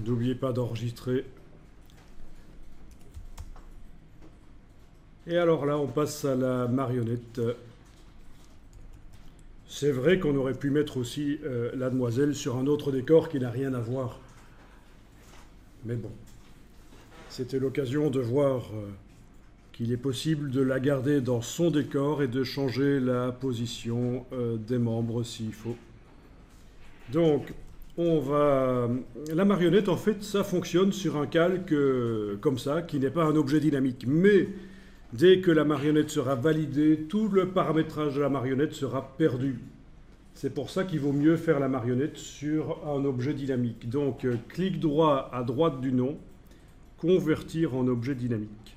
N'oubliez pas d'enregistrer. Et alors là, on passe à la marionnette. C'est vrai qu'on aurait pu mettre aussi la demoiselle sur un autre décor qui n'a rien à voir. Mais bon, c'était l'occasion de voir qu'il est possible de la garder dans son décor et de changer la position des membres s'il faut. Donc, la marionnette, en fait, ça fonctionne sur un calque comme ça, qui n'est pas un objet dynamique. Mais dès que la marionnette sera validée, tout le paramétrage de la marionnette sera perdu. C'est pour ça qu'il vaut mieux faire la marionnette sur un objet dynamique. Donc, clic droit à droite du nom, convertir en objet dynamique.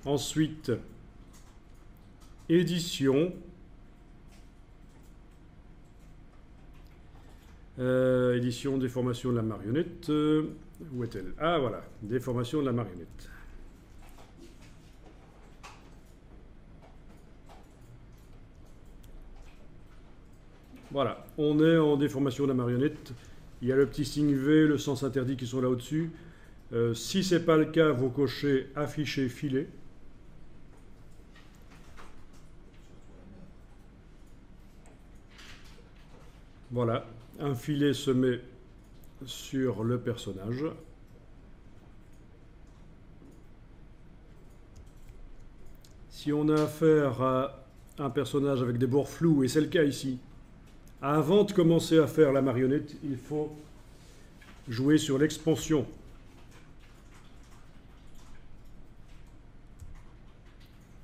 Ensuite, édition. Édition, déformation de la marionnette. Où est-elle? Ah voilà, déformation de la marionnette. Voilà, on est en déformation de la marionnette. Il y a le petit signe V, le sens interdit qui sont là au-dessus. Si ce n'est pas le cas, vous cochez afficher filet. Voilà, un filet se met sur le personnage. Si on a affaire à un personnage avec des bords flous, et c'est le cas ici, avant de commencer à faire la marionnette, il faut jouer sur l'expansion.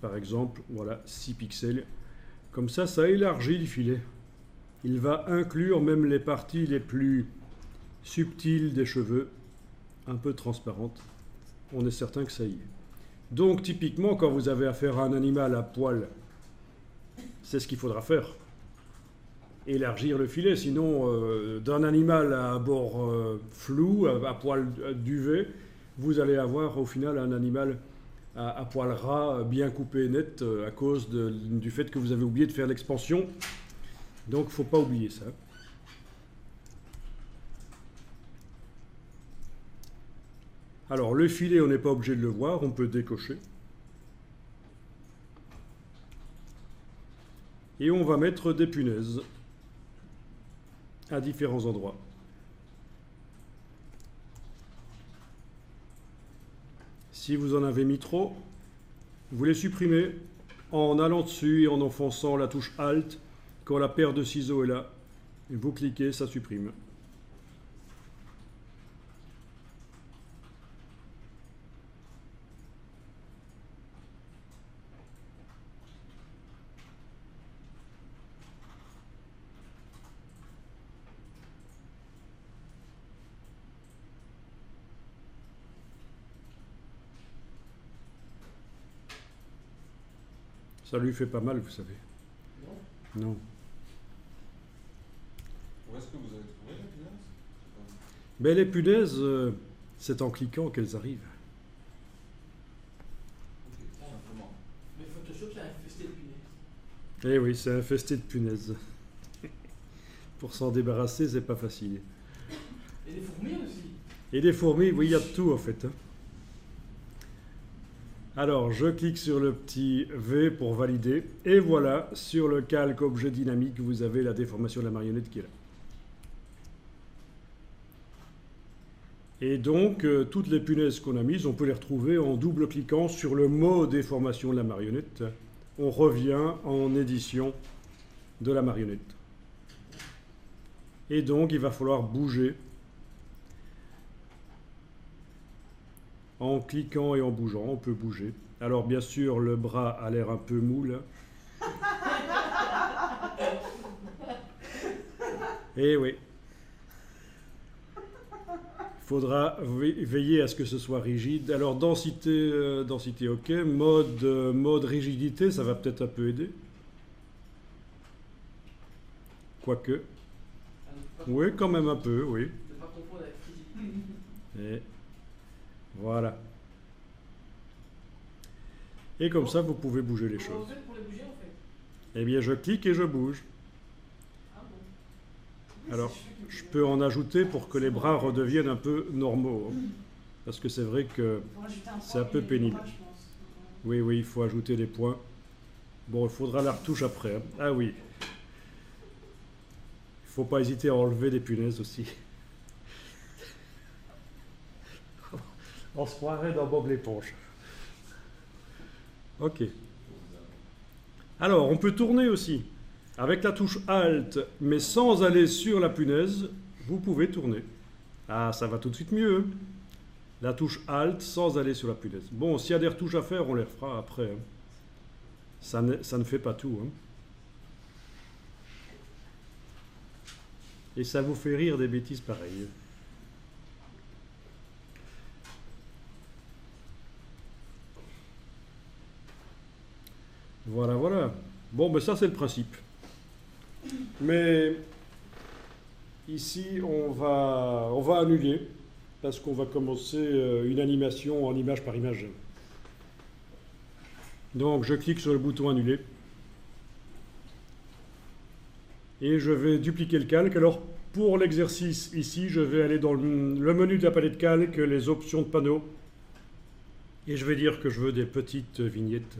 Par exemple, voilà, 6 pixels. Comme ça élargit le filet. Il va inclure même les parties les plus subtiles des cheveux, un peu transparentes. On est certain que ça y est. Donc, typiquement, quand vous avez affaire à un animal à poil, c'est ce qu'il faudra faire. Élargir le filet, sinon d'un animal à bord flou, à poil duvet, vous allez avoir au final un animal à poil ras, bien coupé net, à cause du fait que vous avez oublié de faire l'expansion. Donc il ne faut pas oublier ça. Alors le filet, on n'est pas obligé de le voir, on peut décocher. Et on va mettre des punaises à différents endroits. Si vous en avez mis trop, vous les supprimez en allant dessus et en enfonçant la touche Alt. Quand la paire de ciseaux est là, vous cliquez, ça supprime. Ça lui fait pas mal, vous savez. Non. Non. Où est-ce que vous avez trouvé les punaises? Mais les punaises, c'est en cliquant qu'elles arrivent. Ok, simplement. Mais Photoshop, c'est infesté de punaises. Eh oui, c'est infesté de punaises. Pour s'en débarrasser, c'est pas facile. Et des fourmis aussi. Et des fourmis, oui, il y a de tout en fait. Alors, je clique sur le petit V pour valider. Et voilà, sur le calque objet dynamique, vous avez la déformation de la marionnette qui est là. Et donc, toutes les punaises qu'on a mises, on peut les retrouver en double-cliquant sur le mot déformation de la marionnette. On revient en édition de la marionnette. Et donc, il va falloir bouger en cliquant et en bougeant. On peut bouger. Alors, bien sûr, le bras a l'air un peu mou, là. Eh oui. Il faudra veiller à ce que ce soit rigide. Alors, densité, densité OK. Mode rigidité, ça va peut-être un peu aider. Quoique. Oui, quand même un peu, oui. Ne pas confondre avec rigidité. Et voilà. Et comme ça, vous pouvez bouger les Comment vous choses. faites pour les bouger en fait? Eh bien, je clique et je bouge. Ah bon. Alors, je peux en ajouter pour que les bras redeviennent un peu normaux, hein. Parce que c'est vrai que c'est un peu pénible. Oui, oui, il faut ajouter des points. Bon, il faudra la retouche après, hein. Ah oui. Il faut pas hésiter à enlever des punaises aussi. On se croirait dans Bob l'éponge. Ok. Alors, on peut tourner aussi. Avec la touche Alt, mais sans aller sur la punaise, vous pouvez tourner. Ah, ça va tout de suite mieux, hein. La touche Alt sans aller sur la punaise. Bon, s'il y a des retouches à faire, on les refera après, hein. Ça ne fait pas tout, hein. Et ça vous fait rire des bêtises pareilles. Voilà, voilà. Bon, ben ça c'est le principe. Mais ici, on va annuler parce qu'on va commencer une animation en image par image. Donc, je clique sur le bouton annuler et je vais dupliquer le calque. Alors, pour l'exercice ici, je vais aller dans le menu de la palette calque, les options de panneau, et je vais dire que je veux des petites vignettes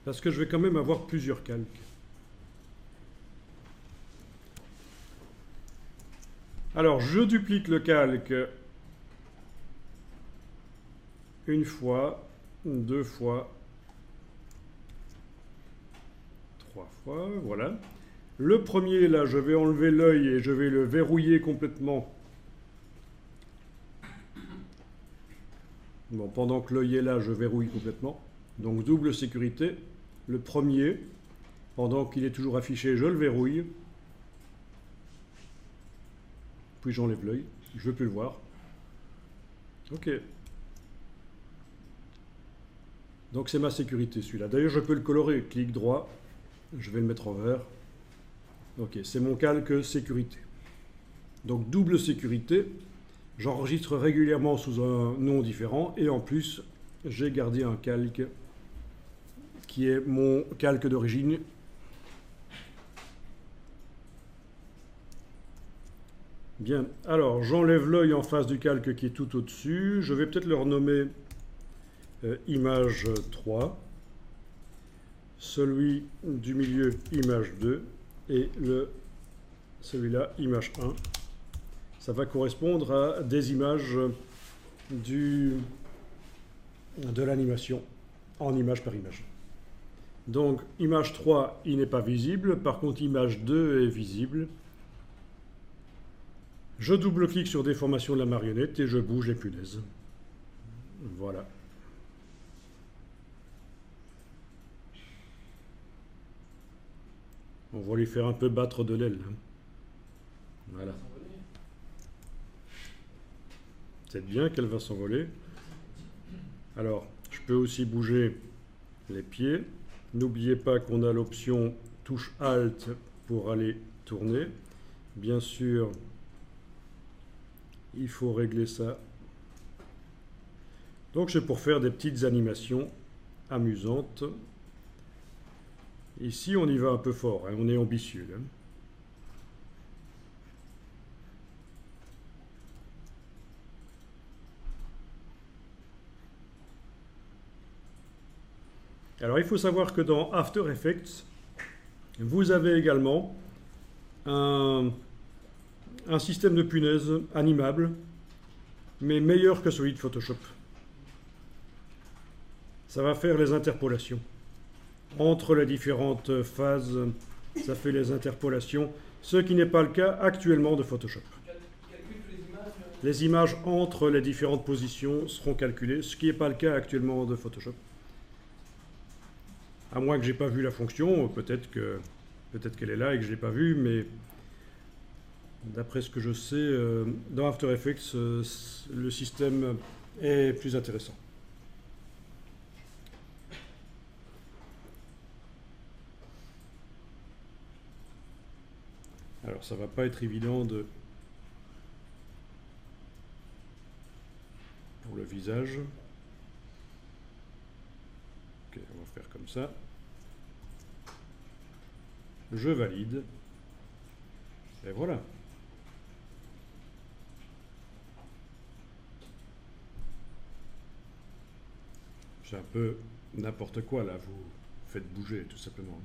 parce que je vais quand même avoir plusieurs calques. Alors, je duplique le calque une fois, deux fois, trois fois, voilà. Le premier, là, je vais enlever l'œil et je vais le verrouiller complètement. Bon, pendant que l'œil est là, je verrouille complètement. Donc, double sécurité. Le premier, pendant qu'il est toujours affiché, je le verrouille. Puis j'enlève l'œil, je ne veux plus le voir. Ok. Donc c'est ma sécurité celui-là. D'ailleurs je peux le colorer, clic droit, je vais le mettre en vert. Ok, c'est mon calque sécurité. Donc double sécurité, j'enregistre régulièrement sous un nom différent et en plus j'ai gardé un calque qui est mon calque d'origine. Bien, alors j'enlève l'œil en face du calque qui est tout au-dessus. Je vais peut-être le renommer image 3. Celui du milieu, image 2. Et celui-là, image 1. Ça va correspondre à des images de l'animation en image par image. Donc, image 3, il n'est pas visible. Par contre, image 2 est visible. Je double-clique sur déformation de la marionnette et je bouge les punaises. Voilà. On va lui faire un peu battre de l'aile. Voilà. C'est bien qu'elle va s'envoler. Alors, je peux aussi bouger les pieds. N'oubliez pas qu'on a l'option touche Alt pour aller tourner. Bien sûr, il faut régler ça. Donc c'est pour faire des petites animations amusantes. Ici on y va un peu fort, hein, on est ambitieux, hein. Alors il faut savoir que dans After Effects, vous avez également un système de punaises animable, mais meilleur que celui de Photoshop. Ça va faire les interpolations. Entre les différentes phases, ça fait les interpolations, ce qui n'est pas le cas actuellement de Photoshop. Les images entre les différentes positions seront calculées, ce qui n'est pas le cas actuellement de Photoshop. À moins que je n'ai pas vu la fonction, peut-être qu'elle est là et que je ne l'ai pas vue, mais d'après ce que je sais, dans After Effects, le système est plus intéressant. Alors, ça ne va pas être évident pour le visage. Ok, on va faire comme ça. Je valide. Et voilà. C'est un peu n'importe quoi là, vous faites bouger tout simplement.